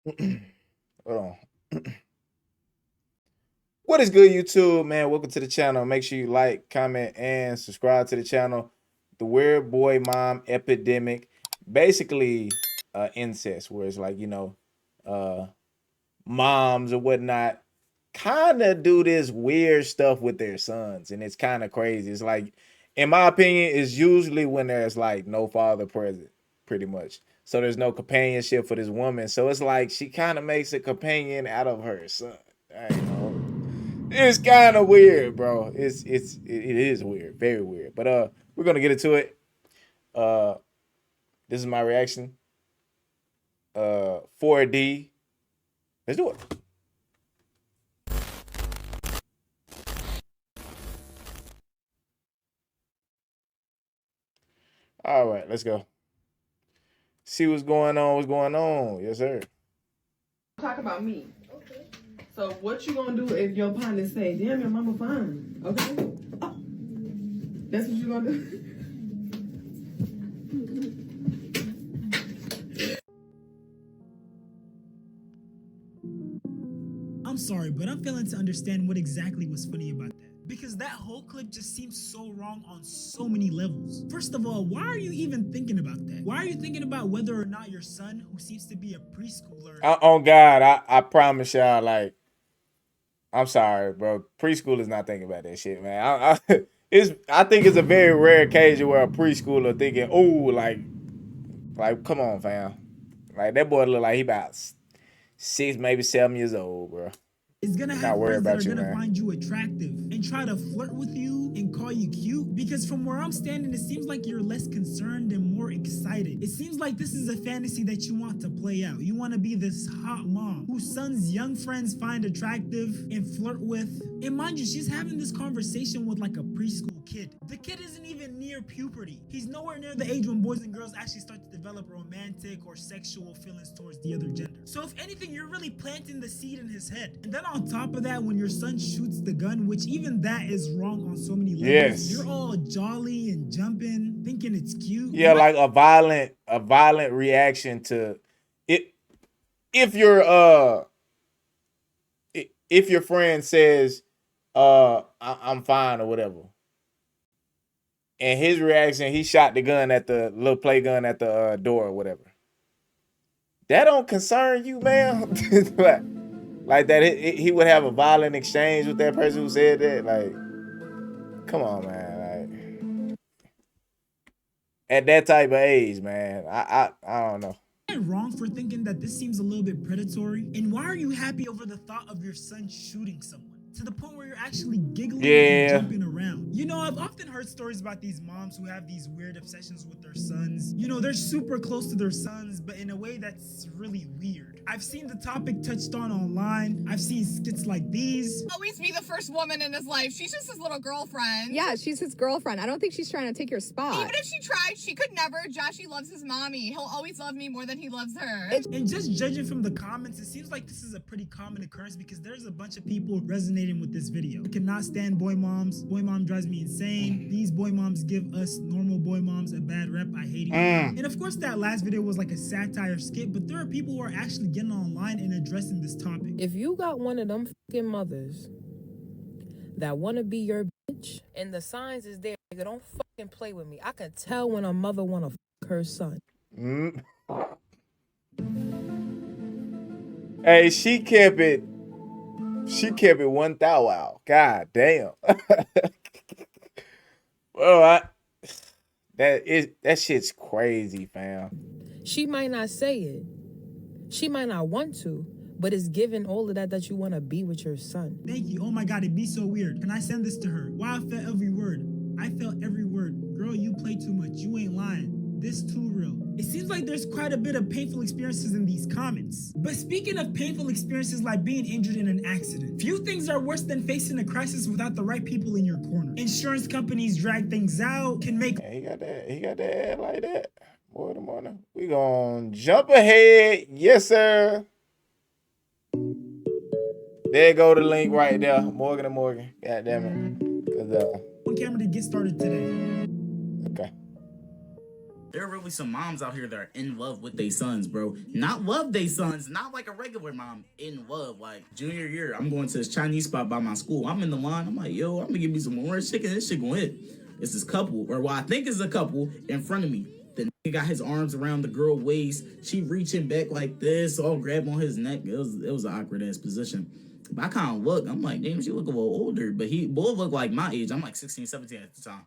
Hold on. What is good, YouTube, man? Welcome to the channel. Make sure you like, comment, and subscribe to the channel. The Weird Boy Mom Epidemic. Basically, incest, where it's like, uh, moms or whatnot kind of do this weird stuff with their sons. And it's kind of crazy. It's like, in my opinion, it's usually when there's like no father present, pretty much. So there's no companionship for this woman. So it's like she kind of makes a companion out of her son. I know. It's kind of weird, bro. It is weird, very weird. But we're gonna get into it. Uh, this is my reaction. 4D. Let's do it. All right, let's go. See what's going on. What's going on? Yes, sir. Talk about me. Okay. So what you gonna do if your partner say, "Damn, your mama fine"? Okay. Oh, that's what you gonna do. I'm sorry, but I'm failing to understand what exactly was funny about that. Because that whole clip just seems so wrong on so many levels. First of all, why are you even thinking about that? Why are you thinking about whether or not your son, who seems to be a preschooler, Oh God, I promise y'all, like, I'm sorry, bro. Preschool is not thinking about that shit, man. I think it's a very rare occasion where a preschooler thinking, oh, like, come on, fam. Like that boy look like he about 6, maybe 7 years old, bro. is gonna Not have worried friends that about are you, gonna man. find you attractive and try to flirt with you and call you cute? Because from where I'm standing, it seems like you're less concerned and more excited. It seems like this is a fantasy that you want to play out. You want to be this hot mom whose son's young friends find attractive and flirt with. And mind you, she's having this conversation with like a preschool kid. The kid isn't even near puberty. He's nowhere near the age when boys and girls actually start to develop romantic or sexual feelings towards the other gender. So if anything, you're really planting the seed in his head. And then on top of that, when your son shoots the gun, which even that is wrong on so many levels, Yes. you're all jolly and jumping, thinking it's cute. Yeah, like a violent reaction to it. If your friend says, I'm fine or whatever, and his reaction, he shot the gun at the little play gun at the door or whatever. That don't concern you, man. like that, he would have a violent exchange with that person who said that. Like, come on, man. Like, at that type of age, man, I don't know. Am I wrong for thinking that this seems a little bit predatory? And why are you happy over the thought of your son shooting someone? To the point where you're actually giggling and Yeah. jumping around. You know, I've often heard stories about these moms who have these weird obsessions with their sons. You know, they're super close to their sons, but in a way that's really weird. I've seen the topic touched on online. I've seen skits like these. Always be the first woman in his life. She's just his little girlfriend. Yeah, she's his girlfriend. I don't think she's trying to take your spot. Even if she tried, she could never. Joshy loves his mommy. He'll always love me more than he loves her. And just judging from the comments, it seems like this is a pretty common occurrence because there's a bunch of people resonating with this video. I cannot stand boy moms. Boy mom drives me insane. These boy moms give us normal boy moms a bad rep. I hate it. And of course, that last video was like a satire skit, but there are people who are actually getting online and addressing this topic. If you got one of them fucking mothers that want to be your bitch and the signs is there, nigga, don't fucking play with me. I can tell when a mother want to fuck her son. Hey, she kept it 1,000 out. God damn. Well, that shit's crazy, fam. She might not say it. She might not want to, but it's given all of that you want to be with your son. Thank you. Oh my God, it'd be so weird. Can I send this to her? Wow, I felt every word. I felt every word. Girl, you play too much. You ain't lying. This too real. It seems like there's quite a bit of painful experiences in these comments. But speaking of painful experiences like being injured in an accident, few things are worse than facing a crisis without the right people in your corner. Insurance companies drag things out, can make He got that head like that. Boy, the morning. We gonna jump ahead. Yes, sir. There go the link right there. Morgan and Morgan. God damn it. 'Cause, on camera to get started today. okay. There are really some moms out here that are in love with their sons, bro. Not love their sons, not like a regular mom. In love, like junior year, I'm going to this Chinese spot by my school. I'm in the line. I'm like, yo, I'm gonna give me some orange chicken. This shit gonna hit. It's this couple, or what I think is a couple, in front of me. The nigga got his arms around the girl waist. She reaching back like this, all grab on his neck. It was an awkward ass position. But I kind of look. I'm like, damn, she look a little older. But he both look like my age. I'm like 16, 17 at the time.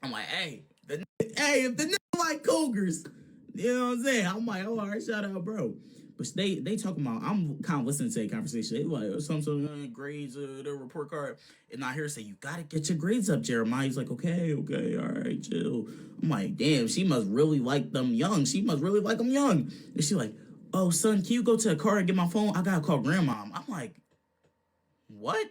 I'm like, hey, if the nigga like cougars, you know what I'm saying? I'm like, oh, all right, shout out, bro. But they talking about, I'm kind of listening to a conversation. They like, some grades, their report card. And I hear her say, you got to get your grades up, Jeremiah. He's like, okay, all right, chill. I'm like, damn, she must really like them young. She must really like them young. And she like, oh, son, can you go to the car and get my phone? I got to call grandma. I'm like, what?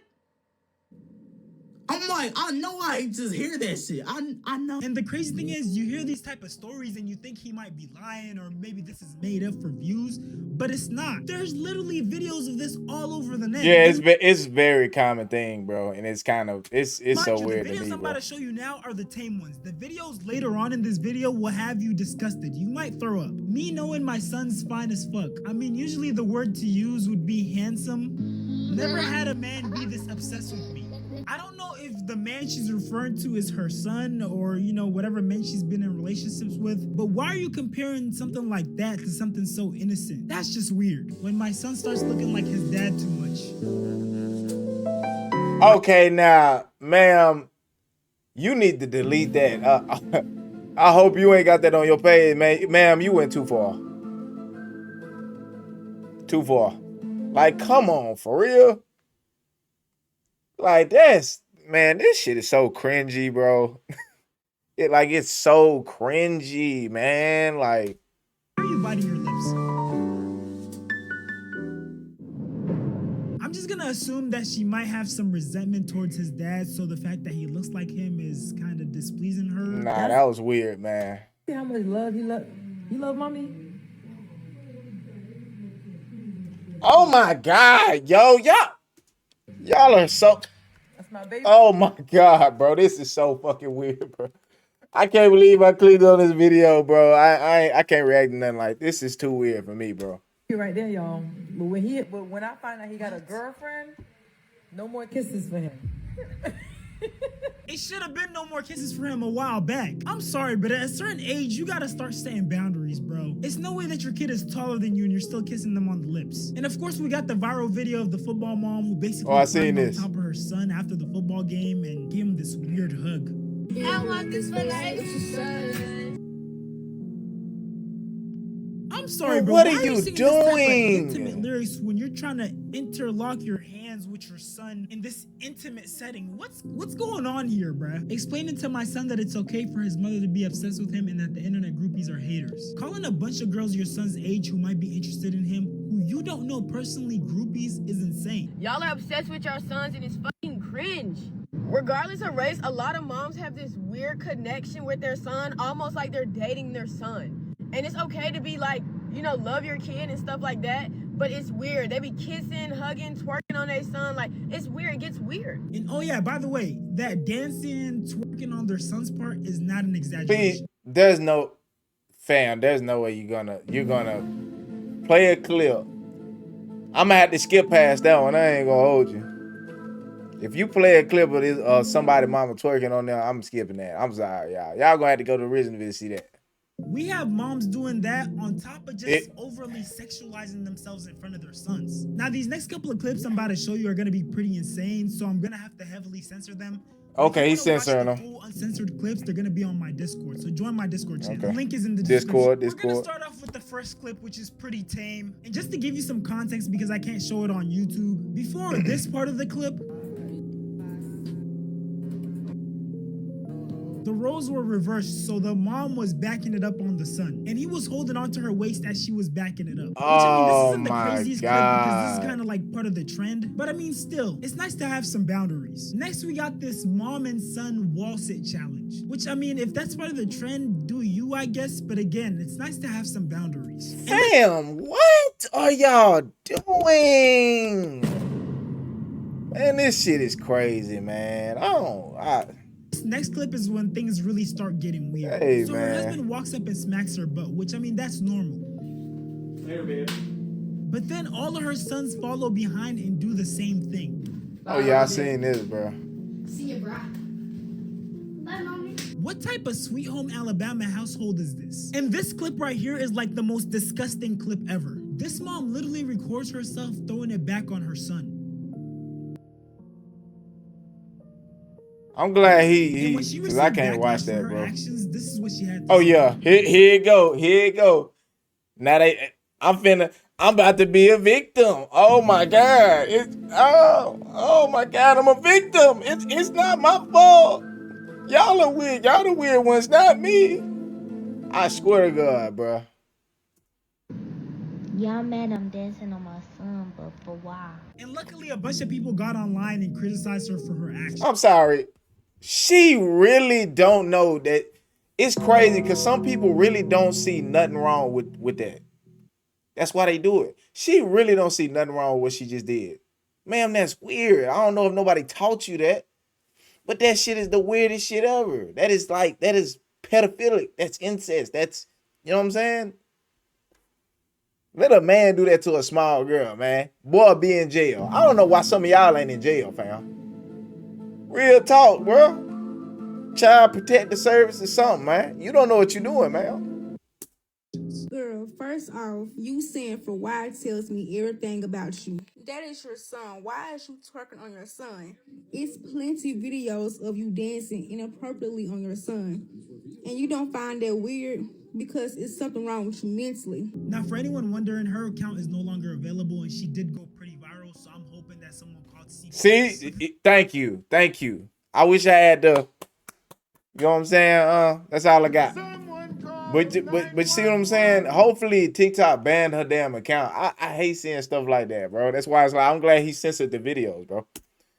I'm like, I know I just hear that shit. I know. And the crazy thing is, you hear these type of stories and you think he might be lying or maybe this is made up for views, but it's not. There's literally videos of this all over the net. Yeah, it's very common thing, bro, and it's kind of it's so weird to me, The videos I'm bro. about to show you now are the tame ones. The videos later on in this video will have you disgusted. You might throw up. Me knowing my son's fine as fuck. I mean, usually the word to use would be handsome. Never had a man be this obsessed with me. I don't know if the man she's referring to is her son or, you know, whatever men she's been in relationships with. But why are you comparing something like that to something so innocent? That's just weird. When my son starts looking like his dad too much. Okay, now, ma'am, you need to delete that. I hope you ain't got that on your page, ma'am. You went too far. Too far. Like, come on, for real. Like, this shit is so cringy, bro. It's so cringy, man. Like, why are you biting your lips? I'm just gonna assume that she might have some resentment towards his dad, so the fact that he looks like him is kind of displeasing her. Nah, that was weird, man. See how much love you love mommy? Oh my God, yo, y'all are so. That's my baby. Oh my God, bro, this is so fucking weird, bro. I can't believe I clicked on this video, bro. I can't react to nothing like this. Is too weird for me, bro. You're right there, y'all. But when I find out he got a girlfriend, no more kisses for him. It should have been no more kisses for him a while back. I'm sorry, but at a certain age, you gotta start setting boundaries, bro. It's no way that your kid is taller than you and you're still kissing them on the lips. And of course, we got the viral video of the football mom who basically climbed on top of her son after the football game and gave him this weird hug. I want this for life. I'm sorry, bro. What Why are you singing doing? This type of intimate lyrics when you're trying to interlock your hands with your son in this intimate setting? What's going on here, bruh? Explaining to my son that it's okay for his mother to be obsessed with him and that the internet groupies are haters. Calling a bunch of girls your son's age who might be interested in him, who you don't know personally, groupies, is insane. Y'all are obsessed with your sons and it's fucking cringe. Regardless of race, a lot of moms have this weird connection with their son, almost like they're dating their son. And it's okay to be like, you know, love your kid and stuff like that, but it's weird. They be kissing, hugging, twerking on their son. Like, it's weird. It gets weird. And oh yeah, by the way, that dancing, twerking on their son's part is not an exaggeration. There's no way you're gonna play a clip. I'm gonna have to skip past that one. I ain't gonna hold you. If you play a clip of this, somebody mama twerking on there, I'm skipping that. I'm sorry, y'all. Y'all gonna have to go to the original video to see that. We have moms doing that on top of just overly sexualizing themselves in front of their sons. Now, these next couple of clips I'm about to show you are going to be pretty insane, so I'm going to have to heavily censor them. Okay, he's censoring them. Full uncensored clips, they're going to be on my Discord, so join my Discord channel. Okay. The link is in the description. Discord. We're going to start off with the first clip, which is pretty tame. And just to give you some context, because I can't show it on YouTube, before this part of the clip, the roles were reversed, so the mom was backing it up on the son, and he was holding onto her waist as she was backing it up. Which, I mean, this isn't the craziest clip because this is kind of like part of the trend, but I mean, still, it's nice to have some boundaries. Next, we got this mom and son wall sit challenge, which, I mean, if that's part of the trend, do you, I guess, but again, it's nice to have some boundaries. Fam, what are y'all doing? Man, this shit is crazy, man. This next clip is when things really start getting weird. Hey, so man. her husband walks up and smacks her butt, which I mean, that's normal. Later, babe. But then all of her sons follow behind and do the same thing. Oh yeah, I seen this, bro. See you, bro. Bye, mommy. What type of Sweet Home Alabama household is this? And this clip right here is like the most disgusting clip ever. This mom literally records herself throwing it back on her son. I'm glad And he when she because I received can't watch backlash for that, her bro. actions, this is what she had to Oh say. yeah, here it go, here it go. Now I'm about to be a victim. Oh my god, oh my god, I'm a victim. It's not my fault. Y'all are weird. Y'all the weird ones, not me. I swear to God, bro. Y'all mad I'm dancing on my son, but for why? And luckily, a bunch of people got online and criticized her for her actions. I'm sorry. She really don't know that. It's crazy because some people really don't see nothing wrong with that. That's why they do it. She really don't see nothing wrong with what she just did. Ma'am, that's weird. I don't know if nobody taught you that, but that shit is the weirdest shit ever. That is pedophilic. That's incest. That's, you know what I'm saying? Let a man do that to a small girl, man. Boy, be in jail. I don't know why some of y'all ain't in jail, fam. Real talk, bro. Child protective service or something, man. You don't know what you're doing, man. Girl, first off, you saying for why tells me everything about you. That is your son. Why is you twerking on your son? It's plenty videos of you dancing inappropriately on your son. And you don't find that weird because it's something wrong with you mentally. Now, for anyone wondering, her account is no longer available and she did go pretty viral, so I'm hoping that someone called CPS. See, thank you. I wish I had the, you know what I'm saying? That's all I got. But see what I'm saying? Hopefully TikTok banned her damn account. I hate seeing stuff like that, bro. That's why it's like I'm glad he censored the videos, bro.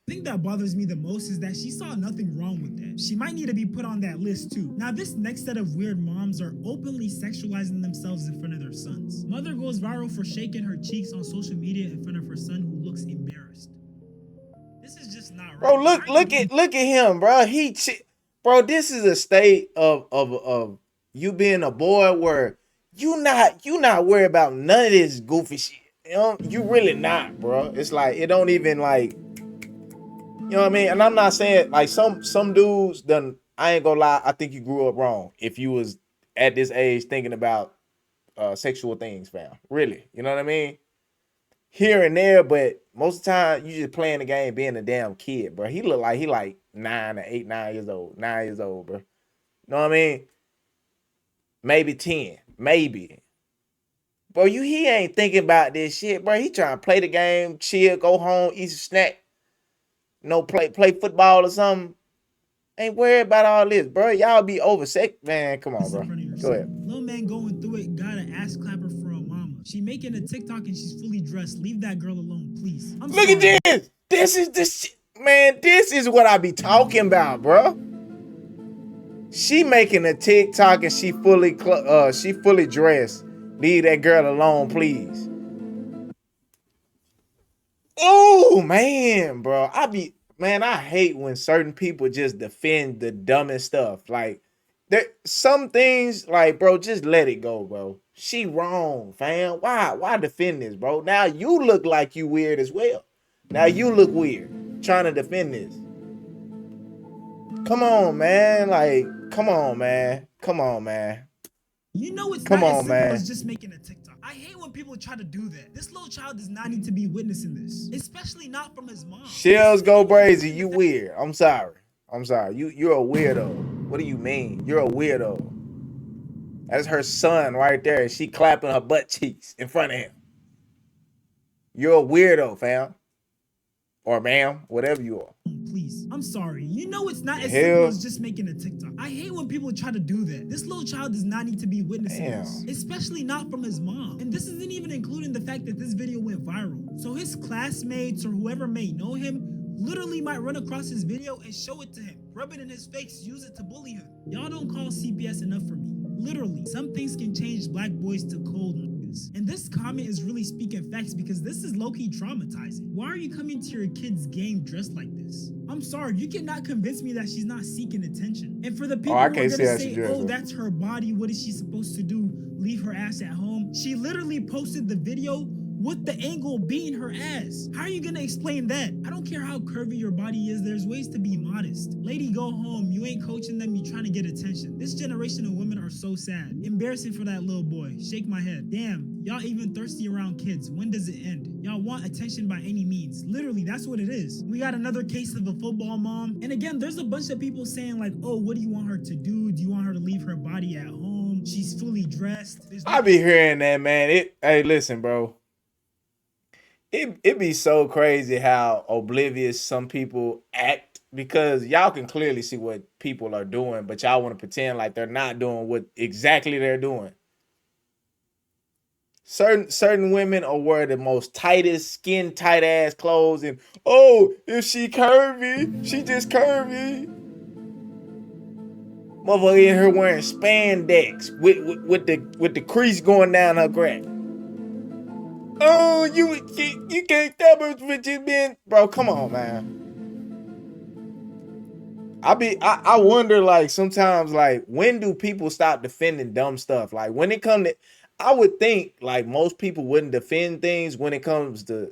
The thing that bothers me the most is that she saw nothing wrong with that. She might need to be put on that list too. Now, this next set of weird moms are openly sexualizing themselves in front of their sons. Mother goes viral for shaking her cheeks on social media in front of her son who looks embarrassed. This is just not right. Bro, look at him, bro. Bro, this is a state of you being a boy where you not worried about none of this goofy shit. You know, you really not, bro. It's like it don't even like, you know what I mean? And I'm not saying like some dudes done, I ain't gonna lie, I think you grew up wrong if you was at this age thinking about sexual things, fam. Really. You know what I mean? Here and there, but most of the time you just playing the game being a damn kid, bro. He look like he like 9 years old. 9 years old, bro. You know what I mean? Maybe 10. Maybe. Bro, he ain't thinking about this shit, bro. He trying to play the game, chill, go home, eat a snack. You know, play football or something. Ain't worried about all this, bro. Y'all be over sex, man. Come on, bro. Go ahead. Little man going through it, got an ass clapper for a mama. She making a TikTok and she's fully dressed. Leave that girl alone, please. Look at this. This is the shit. Man, this is what I be talking about, bro. She making a TikTok and she fully dressed. Leave that girl alone, please. Oh man, bro. I hate when certain people just defend the dumbest stuff. Like there some things, like, bro, just let it go, bro. She wrong, fam. Why defend this, bro? Now you look like you weird as well. Now you look weird trying to defend this. Come on, man. Like, come on, man. Come on, man. You know it's Come not on, as simple man. as just making a TikTok. I hate when people try to do that. This little child does not need to be witnessing this, especially not from his mom. Shells go crazy. You weird. I'm sorry. You're a weirdo. What do you mean? You're a weirdo. That's her son right there, and she clapping her butt cheeks in front of him. You're a weirdo, fam. Or ma'am, whatever you are. Please, I'm sorry. You know it's not as simple as just making a TikTok. I hate when people try to do that. This little child does not need to be witnessing this, especially not from his mom. And this isn't even including the fact that this video went viral. So his classmates or whoever may know him literally might run across his video and show it to him, rub it in his face, use it to bully him. Y'all don't call CPS enough for me. Literally, some things can change black boys to cold. this. And this comment is really speaking facts because this is low-key traumatizing. Why are you coming to your kid's game dressed like this? I'm sorry, you cannot convince me that she's not seeking attention. And for the people I who are can't see gonna how she say, dressed, oh, though. that's her body, what is she supposed to do? Leave her ass at home? She literally posted the video with the angle being her ass. How are you gonna explain that? I don't care how curvy your body is, there's ways to be modest. Lady, go home. You ain't coaching them, you trying to get attention. This generation of women are so sad. Embarrassing for that little boy. Shake my head. Damn, y'all even thirsty around kids. When does it end? Y'all want attention by any means. Literally, that's what it is. We got another case of a football mom. And again, there's a bunch of people saying like, oh, what do you want her to do? Do you want her to leave her body at home? She's fully dressed. I be hearing that, man. Hey, listen, bro. It be so crazy how oblivious some people act because y'all can clearly see what people are doing, but y'all want to pretend like they're not doing what exactly they're doing. Certain women are wearing the most tightest, skin tight ass clothes, and oh, if she curvy, she just curvy. Motherfucker in here wearing spandex with the crease going down her crack. Oh, you can't tell me what you been, bro. Come on, man. I wonder like sometimes like when do people stop defending dumb stuff? Like when it comes to, I would think like most people wouldn't defend things when it comes to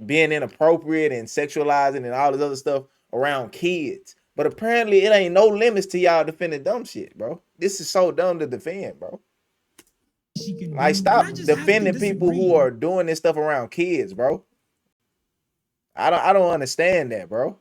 being inappropriate and sexualizing and all this other stuff around kids. But apparently it ain't no limits to y'all defending dumb shit, bro. This is so dumb to defend, bro. Like stop defending people who are doing this stuff around kids, bro. I don't understand that, bro.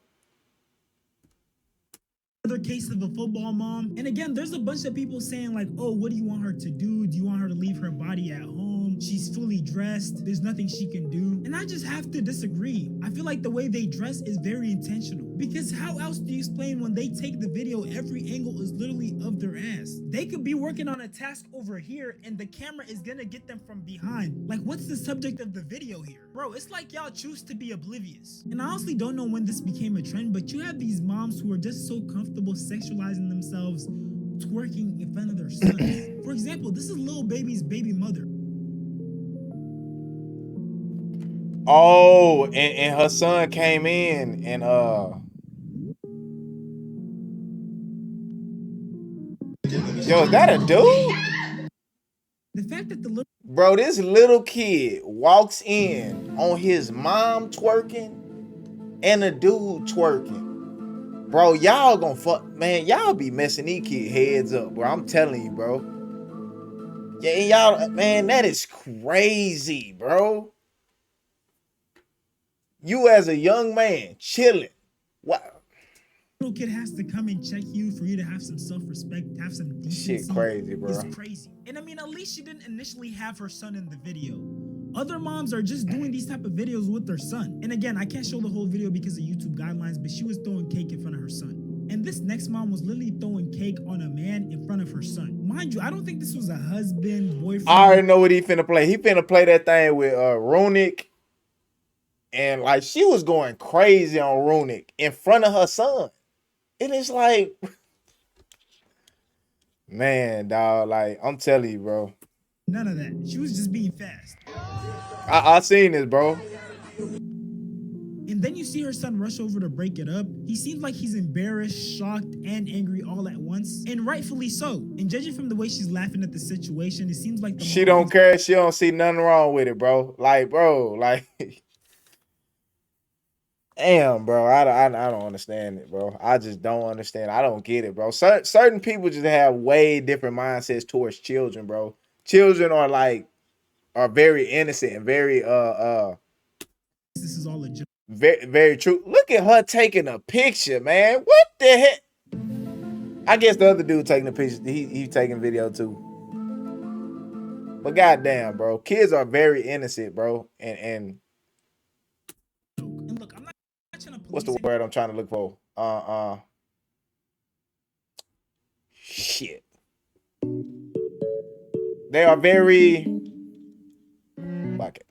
Another case of a football mom. And again, there's a bunch of people saying like, oh, what do you want her to do? Do you want her to leave her body at home? She's fully dressed. There's nothing she can do. And I just have to disagree. I feel like the way they dress is very intentional. Because how else do you explain when they take the video, every angle is literally of their ass? They could be working on a task over here and the camera is gonna get them from behind. Like, what's the subject of the video here? Bro, it's like y'all choose to be oblivious. And I honestly don't know when this became a trend, but you have these moms who are just so comfortable sexualizing themselves, twerking in front of their sons. For example, this is Lil Baby's baby mother. Oh, and her son came in and yo, is that a dude? The fact that the little bro, this little kid walks in on his mom twerking and a dude twerking. Bro, y'all gonna fuck, man. Y'all be messing these kid heads up, bro. I'm telling you, bro. Yeah, y'all, man, that is crazy, bro. You as a young man chilling. What? Little kid has to come and check you for you to have some self-respect, have some decency. Shit crazy, bro. It's crazy. And I mean, at least she didn't initially have her son in the video. Other moms are just doing these type of videos with their son. And again, I can't show the whole video because of YouTube guidelines, but she was throwing cake in front of her son. And this next mom was literally throwing cake on a man in front of her son. Mind you, I don't think this was a husband, boyfriend. I already know what he finna play. He finna play that thing with Runic. And like she was going crazy on Runic in front of her son. And it's like, man, dog, like I'm telling you, bro. None of that. She was just being fast. I seen this, bro. And then you see her son rush over to break it up. He seems like he's embarrassed, shocked, and angry all at once. And rightfully so. And judging from the way she's laughing at the situation, it seems like she don't care. She don't see nothing wrong with it, bro. Like, damn, bro. I don't understand it, bro. I just don't understand. I don't get it, bro. Certain people just have way different mindsets towards children, bro. Children are very innocent and very this is all legit. Very, very true. Look at her taking a picture, man. What the heck? I guess the other dude taking the picture, he taking video too. But goddamn, bro, kids are very innocent, bro. And look, I'm not trying to what's the word I'm trying to look for? Shit. They are very. Fuck it.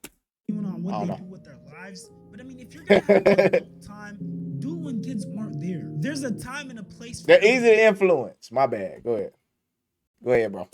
On what they do with their lives. But I mean, if you're gonna have a time, do it when kids aren't there. There's a time and a place for they're easy to influence. My bad. Go ahead, bro.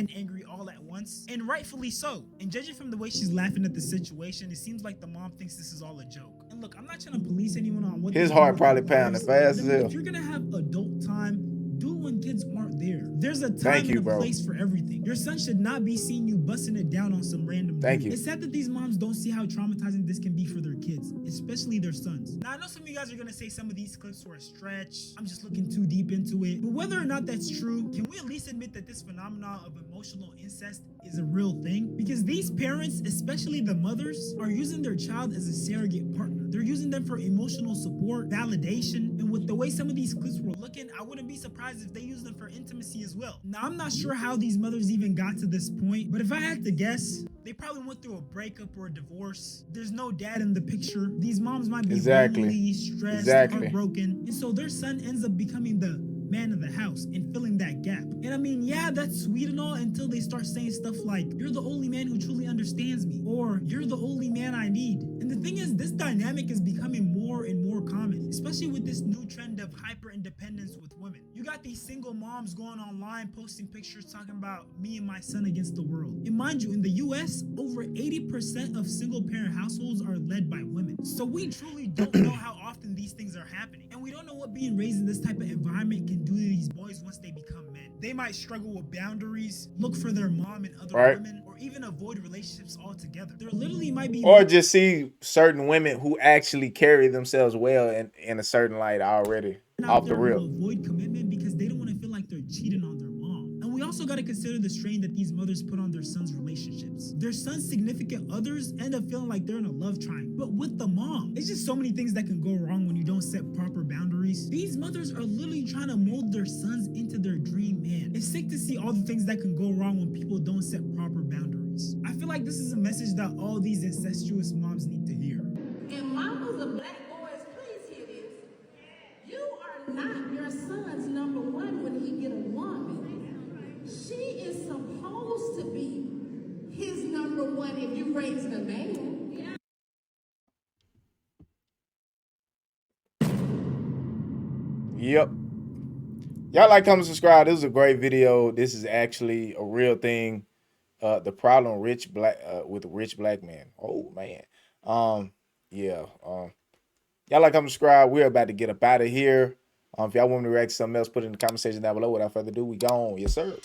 and angry all at once, and rightfully so. And judging from the way she's laughing at the situation, it seems like the mom thinks this is all a joke. And look, I'm not trying to police anyone on what His they do heart with their probably pounding lives, fast but as I mean, hell. if you're gonna have adult time, do it when kids aren't there. There's a Thank time you, and a bro. place for everything. Your son should not be seeing you busting it down on some random Thank dude. you. It's sad that these moms don't see how traumatizing this can be for their kids, especially their sons. Now, I know some of you guys are gonna say some of these clips were a stretch. I'm just looking too deep into it. But whether or not that's true, can we at least admit that this phenomenon of emotional incest is a real thing? Because these parents, especially the mothers, are using their child as a surrogate partner. They're using them for emotional support, validation, and with the way some of these clips were looking, I wouldn't be surprised if they use them for intimacy as well. Now, I'm not sure how these mothers even got to this point, but if I had to guess, they probably went through a breakup or a divorce. There's no dad in the picture. These moms might be lonely, stressed, heartbroken, and so their son ends up becoming the man of the house and filling that gap. And I mean, yeah, that's sweet and all until they start saying stuff like, "You're the only man who truly understands me," or "You're the only man I need." And the thing is, this dynamic is becoming more and more common, especially with this new trend of hyper independence with women. You got these single moms going online posting pictures talking about me and my son against the world. And mind you, in the US, over 80% of single parent households are led by women. So we truly don't know how often these things are happening. And we don't know what being raised in this type of environment can do to these boys once they become men. They might struggle with boundaries, look for their mom and other women, or even avoid relationships altogether. There literally might be, or just see certain women who actually carry themselves well in a certain light already off the rip. Avoid commitment because they don't want to feel like they're cheating on their mom. And we also got to consider the strain that these mothers put on their sons' relationships. Their sons' significant others end up feeling like they're in a love triangle, but with the mom. It's just so many things that can go wrong when you don't set proper boundaries. These mothers are literally trying to mold their sons into their dream man. It's sick to see all the things that can go wrong when people don't set proper boundaries. I feel like this is a message that all these incestuous moms need to hear. And mamas of black boys, please hear this. You are not your son's number one when he get a woman. She is supposed to be his number one if you raise a man. Yep. Y'all like, comment, subscribe. This is a great video. This is actually a real thing. The problem with rich black men. Oh man. Yeah. Y'all like, comment, subscribe. We're about to get up out of here. If y'all want me to react to something else, put it in the comment section down below. Without further ado, we gone. Yes, sir.